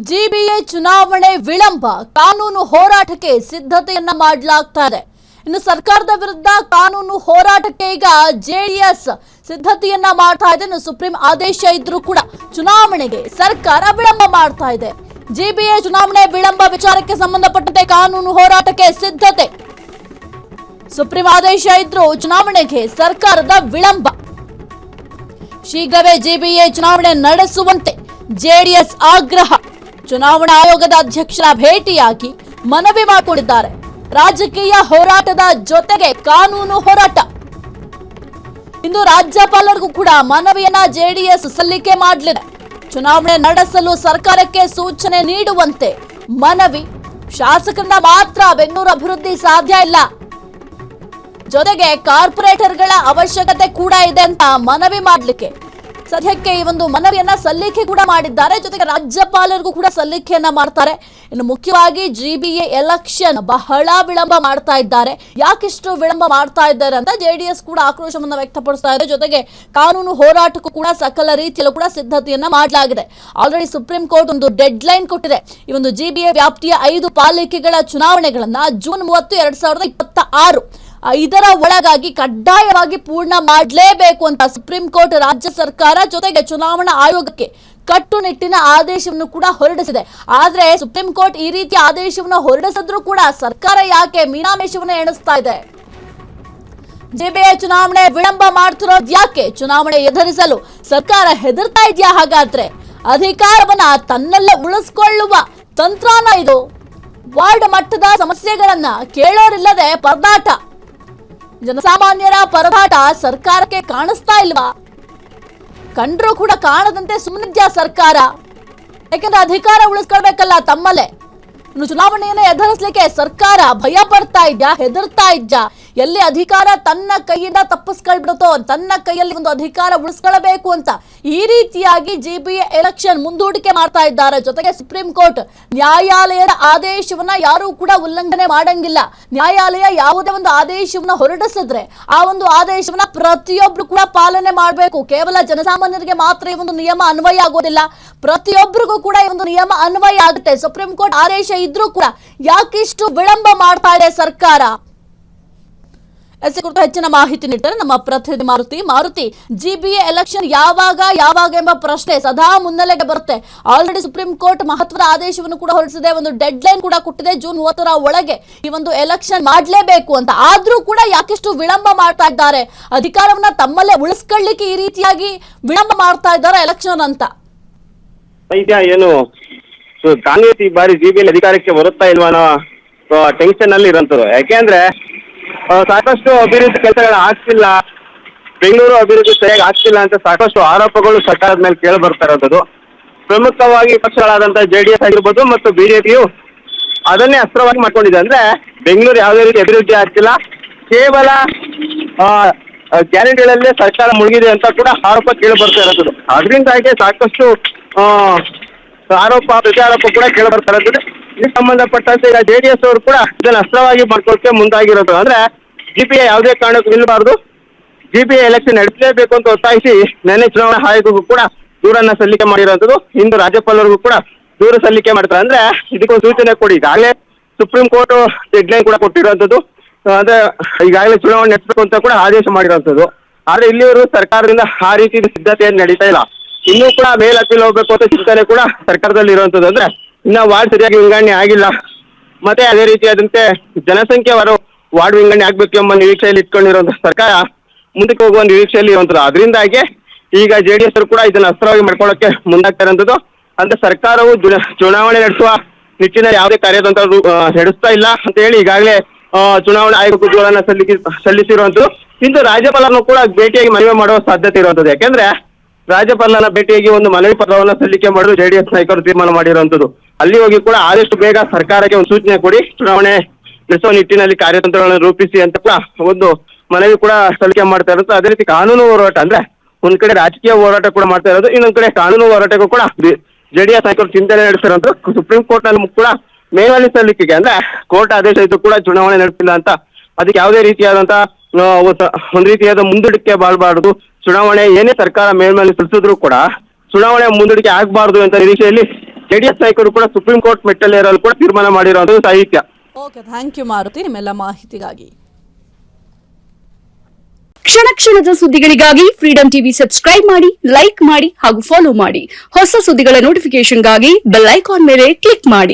GBA ಚುನಾವಣೆ ವಿಳಂಬ ಕಾನೂನು ಹೋರಾಟಕ್ಕೆ ಸಿದ್ಧತೆಯನ್ನ ಮಾಡಲಾಗ್ತಾ ಇದೆ. ಇನ್ನು ಸರ್ಕಾರದ ವಿರುದ್ಧ ಕಾನೂನು ಹೋರಾಟಕ್ಕೆ ಈಗ ಜೆಡಿಎಸ್ ಸಿದ್ಧತೆಯನ್ನ ಮಾಡ್ತಾ ಇದೆ. ಇನ್ನು ಸುಪ್ರೀಂ ಆದೇಶ ಇದ್ರೂ ಕೂಡ ಚುನಾವಣೆಗೆ ಸರ್ಕಾರ ವಿಳಂಬ ಮಾಡ್ತಾ ಇದೆ. ಜಿಬಿಎ ಚುನಾವಣೆ ವಿಳಂಬ ವಿಚಾರಕ್ಕೆ ಸಂಬಂಧಪಟ್ಟಂತೆ ಕಾನೂನು ಹೋರಾಟಕ್ಕೆ ಸಿದ್ಧತೆ. ಸುಪ್ರೀಂ ಆದೇಶ ಇದ್ರೂ ಚುನಾವಣೆಗೆ ಸರ್ಕಾರದ ವಿಳಂಬ. ಶೀಘ್ರವೇ ಜಿಬಿಎ ಚುನಾವಣೆ ನಡೆಸುವಂತೆ ಜೆಡಿಎಸ್ ಆಗ್ರಹ. ಚುನಾವಣಾ ಆಯೋಗದ ಅಧ್ಯಕ್ಷರ ಭೇಟಿಯಾಗಿ ಮನವಿ ಮಾಡಿಕೊಂಡಿದ್ದಾರೆ. ರಾಜಕೀಯ ಹೋರಾಟದ ಜೊತೆಗೆ ಕಾನೂನು ಹೋರಾಟ. ಇಂದು ರಾಜ್ಯಪಾಲರಿಗೂ ಕೂಡ ಮನವಿಯನ್ನ ಜೆಡಿಎಸ್ ಸಲ್ಲಿಕೆ ಮಾಡಲಿದೆ. ಚುನಾವಣೆ ನಡೆಸಲು ಸರ್ಕಾರಕ್ಕೆ ಸೂಚನೆ ನೀಡುವಂತೆ ಮನವಿ. ಶಾಸಕರನ್ನ ಮಾತ್ರ ಬೆಂಗಳೂರು ಅಭಿವೃದ್ಧಿ ಸಾಧ್ಯ ಇಲ್ಲ, ಜೊತೆಗೆ ಕಾರ್ಪೊರೇಟರ್ಗಳ ಅವಶ್ಯಕತೆ ಕೂಡ ಇದೆ ಅಂತ ಮನವಿ ಮಾಡಲಿಕ್ಕೆ ಸದ್ಯಕ್ಕೆ ಈ ಒಂದು ಮನವಿಯನ್ನ ಸಲ್ಲಿಕೆ ಕೂಡ ಮಾಡಿದ್ದಾರೆ. ಜೊತೆಗೆ ರಾಜ್ಯಪಾಲರಿಗೂ ಕೂಡ ಸಲ್ಲಿಕೆಯನ್ನ ಮಾಡ್ತಾರೆ. ಇನ್ನು ಮುಖ್ಯವಾಗಿ ಜಿಬಿಎ ಎಲೆಕ್ಷನ್ ಬಹಳ ವಿಳಂಬ ಮಾಡ್ತಾ ಇದ್ದಾರೆ. ಯಾಕಿಷ್ಟು ವಿಳಂಬ ಮಾಡ್ತಾ ಇದ್ದಾರೆ ಅಂತ ಜೆಡಿಎಸ್ ಕೂಡ ಆಕ್ರೋಶವನ್ನ ವ್ಯಕ್ತಪಡಿಸ್ತಾ ಇದೆ. ಜೊತೆಗೆ ಕಾನೂನು ಹೋರಾಟಕ್ಕೂ ಕೂಡ ಸಕಲ ರೀತಿಯಲ್ಲೂ ಕೂಡ ಸಿದ್ಧತೆಯನ್ನ ಮಾಡಲಾಗಿದೆ. ಆಲ್ರೆಡಿ ಸುಪ್ರೀಂ ಕೋರ್ಟ್ ಒಂದು ಡೆಡ್ ಲೈನ್ ಕೊಟ್ಟಿದೆ. ಈ ಒಂದು ಜಿಬಿಎ ವ್ಯಾಪ್ತಿಯ 5 ಪಾಲಿಕೆಗಳ ಚುನಾವಣೆಗಳನ್ನ ಜೂನ್ 30, 2026 ಇದರ ಒಳಗಾಗಿ ಕಡ್ಡಾಯವಾಗಿ ಪೂರ್ಣ ಮಾಡಲೇಬೇಕು ಅಂತ ಸುಪ್ರೀಂ ಕೋರ್ಟ್ ರಾಜ್ಯ ಸರ್ಕಾರ ಜೊತೆಗೆ ಚುನಾವಣಾ ಆಯೋಗಕ್ಕೆ ಕಟ್ಟುನಿಟ್ಟಿನ ಆದೇಶವನ್ನು ಕೂಡ ಹೊರಡಿಸಿದೆ. ಆದ್ರೆ ಸುಪ್ರೀಂ ಕೋರ್ಟ್ ಈ ರೀತಿ ಆದೇಶವನ್ನು ಹೊರಡಿಸಿದ್ರೂ ಕೂಡ ಸರ್ಕಾರ ಯಾಕೆ ಮೀನಾಮೇಷವನ್ನು ಎಣಿಸ್ತಾ ಇದೆ? ಜಿಬಿಎ ಚುನಾವಣೆ ವಿಳಂಬ ಮಾಡ್ತಿರೋದು ಯಾಕೆ? ಚುನಾವಣೆ ಎದುರಿಸಲು ಸರ್ಕಾರ ಹೆದರ್ತಾ ಇದೆಯಾ? ಹಾಗಾದ್ರೆ ಅಧಿಕಾರವನ್ನ ತನ್ನಲ್ಲೇ ಉಳಿಸ್ಕೊಳ್ಳುವ ತಂತ್ರನ ಇದು? ವಾರ್ಡ್ ಮಟ್ಟದ ಸಮಸ್ಯೆಗಳನ್ನ ಕೇಳೋರಿಲ್ಲದೆ ಪರದಾಟ, ಜನಸಾಮಾನ್ಯರ ಪರದಾಟ ಸರ್ಕಾರಕ್ಕೆ ಕಾಣಿಸ್ತಾ ಇಲ್ವಾ? ಕಂಡ್ರೂ ಕೂಡ ಕಾಣದಂತೆ ಸುಮ್ಮನಿದ್ಯಾ ಸರ್ಕಾರ? ಯಾಕಂದ್ರೆ ಅಧಿಕಾರ ಉಳಿಸ್ಕೊಳ್ಬೇಕಲ್ಲ ತಮ್ಮಲ್ಲೇ. ಇನ್ನು ಚುನಾವಣೆಯನ್ನ ಎದುರಿಸಲಿಕ್ಕೆ ಸರ್ಕಾರ ಭಯ ಪಡ್ತಾ ಇದ್ಯಾ, ಹೆದರ್ತಾ ಇದ್ಯಾ? ಎಲ್ಲಿ ಅಧಿಕಾರ ತನ್ನ ಕೈಯಿಂದ ತಪ್ಪಿಸ್ಕೊಳ್ಬಿಡುತ್ತೋ, ತನ್ನ ಕೈಯಲ್ಲಿ ಒಂದು ಅಧಿಕಾರ ಉಳಿಸ್ಕೊಳ್ಬೇಕು ಅಂತ ಈ ರೀತಿಯಾಗಿ ಜಿಬಿಎ ಎಲೆಕ್ಷನ್ ಮುಂದೂಡಿಕೆ ಮಾಡ್ತಾ ಇದ್ದಾರೆ. ಜೊತೆಗೆ ಸುಪ್ರೀಂ ಕೋರ್ಟ್ ನ್ಯಾಯಾಲಯದ ಆದೇಶವನ್ನ ಯಾರು ಕೂಡ ಉಲ್ಲಂಘನೆ ಮಾಡಂಗಿಲ್ಲ. ನ್ಯಾಯಾಲಯ ಯಾವುದೇ ಒಂದು ಆದೇಶವನ್ನ ಹೊರಡಿಸಿದ್ರೆ ಆ ಒಂದು ಆದೇಶವನ್ನ ಪ್ರತಿಯೊಬ್ರು ಕೂಡ ಪಾಲನೆ ಮಾಡಬೇಕು. ಕೇವಲ ಜನಸಾಮಾನ್ಯರಿಗೆ ಮಾತ್ರ ಈ ಒಂದು ನಿಯಮ ಅನ್ವಯ ಆಗೋದಿಲ್ಲ, ಪ್ರತಿಯೊಬ್ಬರಿಗೂ ಕೂಡ ಈ ಒಂದು ನಿಯಮ ಅನ್ವಯ ಆಗುತ್ತೆ. ಸುಪ್ರೀಂ ಕೋರ್ಟ್ ಆದೇಶ ಇದ್ರೂ ಕೂಡ ಯಾಕಿಷ್ಟು ವಿಳಂಬ ಮಾಡ್ತಾ ಇದೆ ಸರ್ಕಾರ? ಕುರಿತು ಹೆಚ್ಚಿನ ಮಾಹಿತಿ ನೀಡ್ತಾರೆ ನಮ್ಮ ಪ್ರತಿನಿಧಿ ಮಾರುತಿ. ಜಿಬಿಎ ಎಲೆಕ್ಷನ್ ಯಾವಾಗ ಎಂಬ ಪ್ರಶ್ನೆ ಸದಾ ಮುನ್ನೆಲೆಗೆ ಬರುತ್ತೆ. ಆಲ್ರೆಡಿ ಸುಪ್ರೀಂ ಕೋರ್ಟ್ ಮಹತ್ವದ ಆದೇಶವನ್ನು ಕೂಡ ಹೊರಡಿಸಿದೆ. ಒಂದು ಡೆಡ್ ಲೈನ್ ಕೂಡ ಕೊಟ್ಟಿದೆ. ಜೂನ್ 30ರ ಒಳಗೆ ಈ ಒಂದು ಎಲೆಕ್ಷನ್ ಮಾಡಲೇಬೇಕು ಅಂತ. ಆದ್ರೂ ಕೂಡ ಯಾಕೆಷ್ಟು ವಿಳಂಬ ಮಾಡ್ತಾ ಇದ್ದಾರೆ? ಅಧಿಕಾರವನ್ನ ತಮ್ಮಲ್ಲೇ ಉಳಿಸ್ಕೊಳ್ಳಿಕ್ಕೆ ಈ ರೀತಿಯಾಗಿ ವಿಳಂಬ ಮಾಡ್ತಾ ಇದ್ದಾರೆ ಎಲೆಕ್ಷನ್ ಅಂತ ಏನು ಕಾಂಗ್ರೆಸ್ ಈ ಬಾರಿ ಜಿಬಿಎಲ್ ಅಧಿಕಾರಕ್ಕೆ ಬರುತ್ತಾ ಇಲ್ವಾ ಅನ್ನೋ ಟೆನ್ಷನ್ ಅಲ್ಲಿ ಇರೋಂಥದ್ದು. ಯಾಕೆಂದ್ರೆ ಸಾಕಷ್ಟು ಅಭಿವೃದ್ಧಿ ಕೆಲಸಗಳು ಆಗ್ತಿಲ್ಲ, ಬೆಂಗಳೂರು ಅಭಿವೃದ್ಧಿ ಸರಿಯಾಗಿ ಆಗ್ತಿಲ್ಲ ಅಂತ ಸಾಕಷ್ಟು ಆರೋಪಗಳು ಸರ್ಕಾರದ ಮೇಲೆ ಕೇಳಿ ಬರ್ತಾ ಇರೋದು. ಪ್ರಮುಖವಾಗಿ ಪಕ್ಷಗಳಾದಂತಹ ಜೆಡಿಎಸ್ ಆಗಿರ್ಬೋದು ಮತ್ತು ಬಿಜೆಪಿಯು ಅದನ್ನೇ ಅಸ್ತ್ರವಾಗಿ ಮಾಡ್ಕೊಂಡಿದೆ. ಅಂದ್ರೆ ಬೆಂಗಳೂರು ಯಾವುದೇ ರೀತಿ ಅಭಿವೃದ್ಧಿ ಆಗ್ತಿಲ್ಲ, ಕೇವಲ ಗ್ಯಾರಂಟಿಗಳಲ್ಲೇ ಸರ್ಕಾರ ಮುಳುಗಿದೆ ಅಂತ ಕೂಡ ಆರೋಪ ಕೇಳಿ ಬರ್ತಾ ಇರೋದು. ಅದರಿಂದಾಗಿ ಸಾಕಷ್ಟು ಪ್ರತ್ಯಾರೋಪ ಕೂಡ ಕೇಳಿ ಬರ್ತಾ ಇರೋದು. ಇದಕ್ಕೆ ಸಂಬಂಧಪಟ್ಟಂತೆ ಈಗ ಜೆಡಿಎಸ್ ಅವರು ಕೂಡ ಇದನ್ನ ಅಸ್ತ್ರವಾಗಿ ಮಾಡ್ಕೊಳ್ಳಕ್ಕೆ ಮುಂದಾಗಿರೋದು. ಅಂದ್ರೆ ಜಿಬಿಎ ಯಾವುದೇ ಕಾರಣಕ್ಕೂ ನಿಲ್ಲಬಾರದು, ಜಿಬಿಎ ಎಲೆಕ್ಷನ್ ನಡೆಸಲೇಬೇಕು ಅಂತ ಒತ್ತಾಯಿಸಿ ನಿನ್ನೆ ಚುನಾವಣಾ ಆಯೋಗಕ್ಕೂ ಕೂಡ ದೂರನ್ನ ಸಲ್ಲಿಕೆ ಮಾಡಿರುವಂಥದ್ದು. ಇಂದು ರಾಜ್ಯಪಾಲರಿಗೂ ಕೂಡ ದೂರ ಸಲ್ಲಿಕೆ ಮಾಡ್ತಾರೆ. ಅಂದ್ರೆ ಇದಕ್ಕೊಂದು ಸೂಚನೆ ಕೊಡಿ. ಈಗಾಗಲೇ ಸುಪ್ರೀಂ ಕೋರ್ಟ್ ಡೆಡ್ಲೈನ್ ಕೂಡ ಕೊಟ್ಟಿರುವಂಥದ್ದು. ಅಂದ್ರೆ ಈಗಾಗಲೇ ಚುನಾವಣೆ ನಡೆಸಬೇಕು ಅಂತ ಕೂಡ ಆದೇಶ ಮಾಡಿರುವಂಥದ್ದು. ಆದ್ರೆ ಇಲ್ಲಿವರು ಸರ್ಕಾರದಿಂದ ಆ ರೀತಿ ಸಿದ್ಧತೆಯನ್ನು ನಡೀತಾ ಇಲ್ಲ. ಇನ್ನೂ ಕೂಡ ಮೇಲ್ ಅಪೀಲ್ ಹೋಗ್ಬೇಕು ಅಂತ ಚಿಂತನೆ ಕೂಡ ಸರ್ಕಾರದಲ್ಲಿ ಇರುವಂಥದ್ದು. ಅಂದ್ರೆ ಇನ್ನ ವಾರ್ಡ್ ಸರಿಯಾಗಿ ವಿಂಗಡಣೆ ಆಗಿಲ್ಲ, ಮತ್ತೆ ಅದೇ ರೀತಿಯಾದಂತೆ ಜನಸಂಖ್ಯೆ ವಾರ್ಡ್ ವಿಂಗಡಣೆ ಆಗ್ಬೇಕು ಎಂಬ ನಿರೀಕ್ಷೆಯಲ್ಲಿ ಇಟ್ಕೊಂಡಿರುವಂತಹ ಸರ್ಕಾರ ಮುಂದಕ್ಕೆ ಹೋಗುವ ನಿರೀಕ್ಷೆಯಲ್ಲಿ ಇರುವಂಥದ್ದು. ಅದರಿಂದಾಗಿ ಈಗ ಜೆಡಿಎಸ್ ಅವರು ಕೂಡ ಇದನ್ನ ಅಸ್ತ್ರವಾಗಿ ಮಾಡ್ಕೊಳ್ಳೋಕೆ ಮುಂದಾಗ್ತಾ ಇರುವಂಥದ್ದು. ಅಂದ್ರೆ ಸರ್ಕಾರವು ಚುನಾವಣೆ ನಡೆಸುವ ನಿಟ್ಟಿನಲ್ಲಿ ಯಾವುದೇ ಕಾರ್ಯತಂತ್ರ ನಡೆಸ್ತಾ ಇಲ್ಲ ಅಂತ ಹೇಳಿ ಈಗಾಗಲೇ ಚುನಾವಣಾ ಆಯೋಗಕ್ಕೂ ದೂರನ್ನ ಸಲ್ಲಿಸಿರುವಂಥದ್ದು. ಇಂದು ರಾಜ್ಯಪಾಲರನ್ನು ಕೂಡ ಭೇಟಿಯಾಗಿ ಮನವಿ ಮಾಡುವ ಸಾಧ್ಯತೆ ಇರುವಂಥದ್ದು. ಯಾಕೆಂದ್ರೆ ರಾಜ್ಯಪಾಲನ ಭೇಟಿಯಾಗಿ ಒಂದು ಮನವಿ ಪತ್ರವನ್ನು ಸಲ್ಲಿಕೆ ಮಾಡಲು ಜೆಡಿಎಸ್ ನಾಯಕರು ತೀರ್ಮಾನ ಮಾಡಿರುವಂಥದ್ದು. ಅಲ್ಲಿ ಹೋಗಿ ಕೂಡ ಆದಷ್ಟು ಬೇಗ ಸರ್ಕಾರಕ್ಕೆ ಒಂದು ಸೂಚನೆ ಕೊಡಿ, ಚುನಾವಣೆ ನಡೆಸುವ ನಿಟ್ಟಿನಲ್ಲಿ ಕಾರ್ಯತಂತ್ರಗಳನ್ನು ರೂಪಿಸಿ ಅಂತ ಕೂಡ ಒಂದು ಮನವಿ ಕೂಡ ಸಲ್ಲಿಕೆ ಮಾಡ್ತಾ ಇರೋದು. ಅದೇ ರೀತಿ ಕಾನೂನು ಹೋರಾಟ, ಅಂದ್ರೆ ಒಂದ್ ಕಡೆ ರಾಜಕೀಯ ಹೋರಾಟ ಕೂಡ ಮಾಡ್ತಾ ಇರೋದು, ಇನ್ನೊಂದ್ ಕಡೆ ಕಾನೂನು ಹೋರಾಟಕ್ಕೂ ಕೂಡ ಜೆಡಿಎಸ್ ನಾಯಕರು ಚಿಂತನೆ ನಡೆಸಿರುವಂಥದ್ದು. ಸುಪ್ರೀಂ ಕೋರ್ಟ್ ನಲ್ಲಿ ಕೂಡ ಮೇಲ್ಮನವಿ ಸಲ್ಲಿಕೆಗೆ, ಅಂದ್ರೆ ಕೋರ್ಟ್ ಆದೇಶ ಇದ್ದು ಕೂಡ ಚುನಾವಣೆ ನಡೆಸಿಲ್ಲ ಅಂತ ಅದಕ್ಕೆ ಯಾವುದೇ ರೀತಿಯಾದಂತಹ ಒಂದ್ ರೀತಿಯಾದ ಮುಂದೂಡಿಕೆ ಬಾಳಬಾರದು. ಚುನಾವಣೆ ಏನೇ ಸರ್ಕಾರ ಮೇಲ್ಮನವಿ ಸಲ್ಲಿಸಿದ್ರು ಕೂಡ ಚುನಾವಣೆ ಮುಂದೂಡಿಕೆ ಆಗಬಾರದು ಅಂತ ನಿರೀಕ್ಷೆಯಲ್ಲಿ ಜೆಡಿಎಸ್ ನಾಯಕರು ಕೂಡ ಸುಪ್ರೀಂ ಕೋರ್ಟ್ ಮೆಟ್ಟಲೇರಲು ಕೂಡ ತೀರ್ಮಾನ ಮಾಡಿರುವಂತದ್ದು ಸಾಹಿತ್ಯ. ಓಕೆ, ಥ್ಯಾಂಕ್ ಯು ಮಾರುತಿ ನಿಮ್ಮೆಲ್ಲ ಮಾಹಿತಿಗಾಗಿ. ಕ್ಷಣ ಕ್ಷಣದ ಸುದ್ದಿಗಳಿಗಾಗಿ ಫ್ರೀಡಂ ಟಿವಿ ಸಬ್ಸ್ಕ್ರೈಬ್ ಮಾಡಿ, ಲೈಕ್ ಮಾಡಿ ಹಾಗೂ ಫಾಲೋ ಮಾಡಿ. ಹೊಸ ಸುದ್ದಿಗಳ ನೋಟಿಫಿಕೇಶನ್ಗಾಗಿ ಬೆಲ್ ಐಕಾನ್ ಮೇಲೆ ಕ್ಲಿಕ್ ಮಾಡಿ.